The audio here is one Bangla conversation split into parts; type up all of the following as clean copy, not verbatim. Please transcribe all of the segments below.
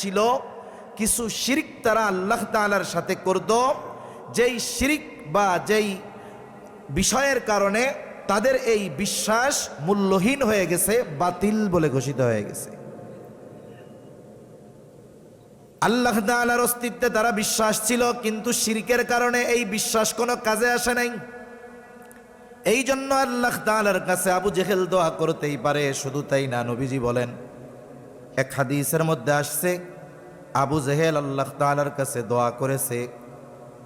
ছিল, কিছু শিরিক তারা আল্লাহ তাআলার সাথে করত, যেই শিরিক বা যেই বিষয়ের কারণে তাদের এই বিশ্বাস মূল্যহীন হয়ে গেছে, বাতিল বলে ঘোষিত হয়ে গেছে। আল্লাহ তাআলার অস্তিত্বে তারা বিশ্বাস ছিল, কিন্তু শিরকের কারণে এই বিশ্বাস কোনো কাজে আসে নাই। এই জন্য আল্লাহ তাআলার কাছে আবু জেহেল দোয়া করতেই পারে। শুধু তাই না, নবীজি বলেন, এক হাদিসের মধ্যে আসছে, আবু জেহেল আল্লাহ তাআলার কাছে দোয়া করেছে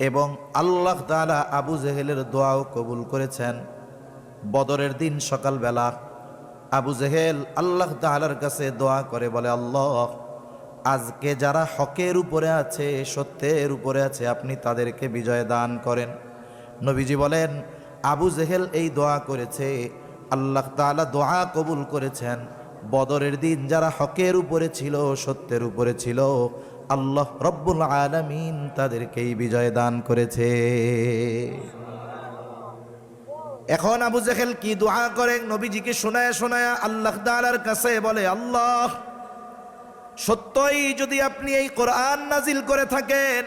এবং আল্লাহ তাআলা আবু জেহেলের দোয়াও কবুল করেছেন। বদরের দিন সকালবেলা আবু জেহেল আল্লাহ তাআলার কাছে দোয়া করে বলে, আল্লাহ, আজকে যারা হকের উপরে আছে, সত্যের উপরে আছে, আপনি তাদেরকে বিজয় দান করেন। নবীজি বলেন, আবু জেহেল এই দোয়া করেছে, আল্লাহ তাআলা দোয়া কবুল করেছেন। বদরের দিন যারা হকের উপরে ছিল, সত্যের উপরে ছিল, আল্লাহ রব্বুল আলামিন তাদেরকেই বিজয় দান করেছে। এখন আবু জেহেল কি দোয়া করেন, নবীজিকে শোনায়া শোনায়া আল্লাহ তাআলার কাছে বলে, আল্লাহ, সত্যই যদি আপনি এই কোরআন নাজিল করে থাকেন,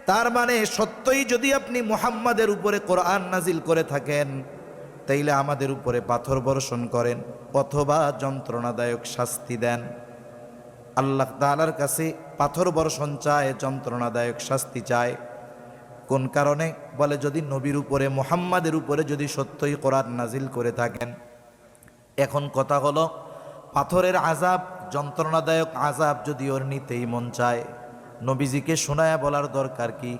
তার মানে সত্যই যদি আপনি মুহাম্মাদের উপরে কোরআন নাজিল করে থাকেন, তাইলে আমাদের উপরে পাথর বর্ষণ করেন অথবা যন্ত্রণাদায়ক শাস্তি দেন। আল্লাহ তাআলার কাছে পাথর বর্ষণ চায়, যন্ত্রণাদায়ক শাস্তি চায়। কোন কারণে? বলে, যদি নবীর উপরে, মুহাম্মাদের উপরে যদি সত্যই কোরআন নাজিল করে থাকেন। এখন কথা হলো, পাথরের আযাব, যন্ত্রণাদায়ক আযাব যদি ওর নিতেই মন চায়, নবীজিকে শোনায়া বলার দরকার কি?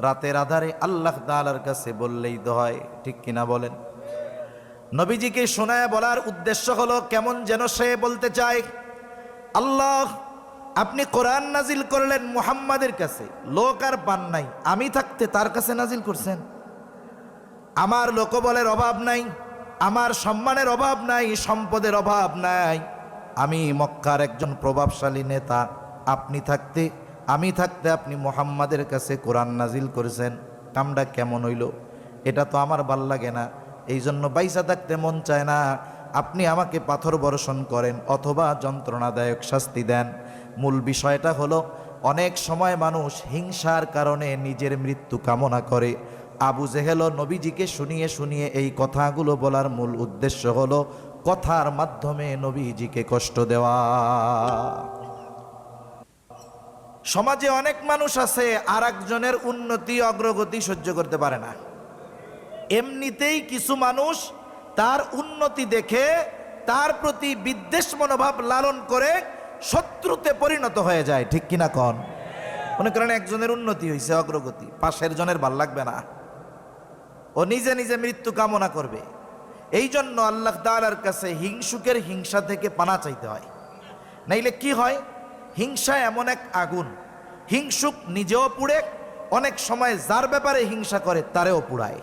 রাতের আধারে আল্লাহ তাআলার কাছে বললেই তো হয়, ঠিক কিনা বলেন? নবীজিকে শোনায়া বলার উদ্দেশ্য হলো, কেমন যেন সে বলতে চায়, আল্লাহ, আপনি কোরআন নাজিল করলেন মুহাম্মাদের কাছে, লোক আর পান নাই, আমি থাকতে তার কাছে নাজিল করছেন। আমার লোকবলের অভাব নাই, আমার সম্মানের অভাব নাই, সম্পদের অভাব নাই, আমি মক্কার একজন প্রভাবশালী নেতা, আপনি থাকতে, আমি থাকতে আপনি মুহাম্মাদের কাছে কোরআন নাজিল করেছেন। কামটা কেমন হইল? এটা তো আমার ভাল লাগে না, এই জন্য বাইসা থাকতে মন চায় না। আপনি আমাকে পাথর বর্ষণ করেন অথবা যন্ত্রণাদায়ক শাস্তি দেন। মূল বিষয়টা হলো, অনেক সময় মানুষ হিংসার কারণে নিজের মৃত্যু কামনা করে। আবু জেহেল নবীজিকে শুনিয়ে শুনিয়ে এই কথাগুলো বলার মূল উদ্দেশ্য হলো কথার মাধ্যমে নবীজিকে কষ্ট দেওয়া। সমাজে অনেক মানুষ আছে আর একজনের উন্নতি অগ্রগতি সহ্য করতে পারে না। এমনিতেই কিছু মানুষ তার উন্নতি দেখে তার প্রতি বিদ্বেষ মনোভাব লালন করে শত্রুতে পরিণত হয়ে যায়, ঠিক কিনা কন? মনে করেন একজনের উন্নতি হয়েছে, অগ্রগতি, পাশের জনের ভাল লাগবে না, ও নিজে নিজে মৃত্যু কামনা করবে। এই জন্য আল্লাহ তাআলার কাছে হিংসুকের হিংসা থেকে পানা চাইতে হয়। নাইলে কি হয়, হিংসা এমন এক আগুন, হিংসুক নিজেও পুড়ে, অনেক সময় যার ব্যাপারে হিংসা করে তারেও পুড়ায়।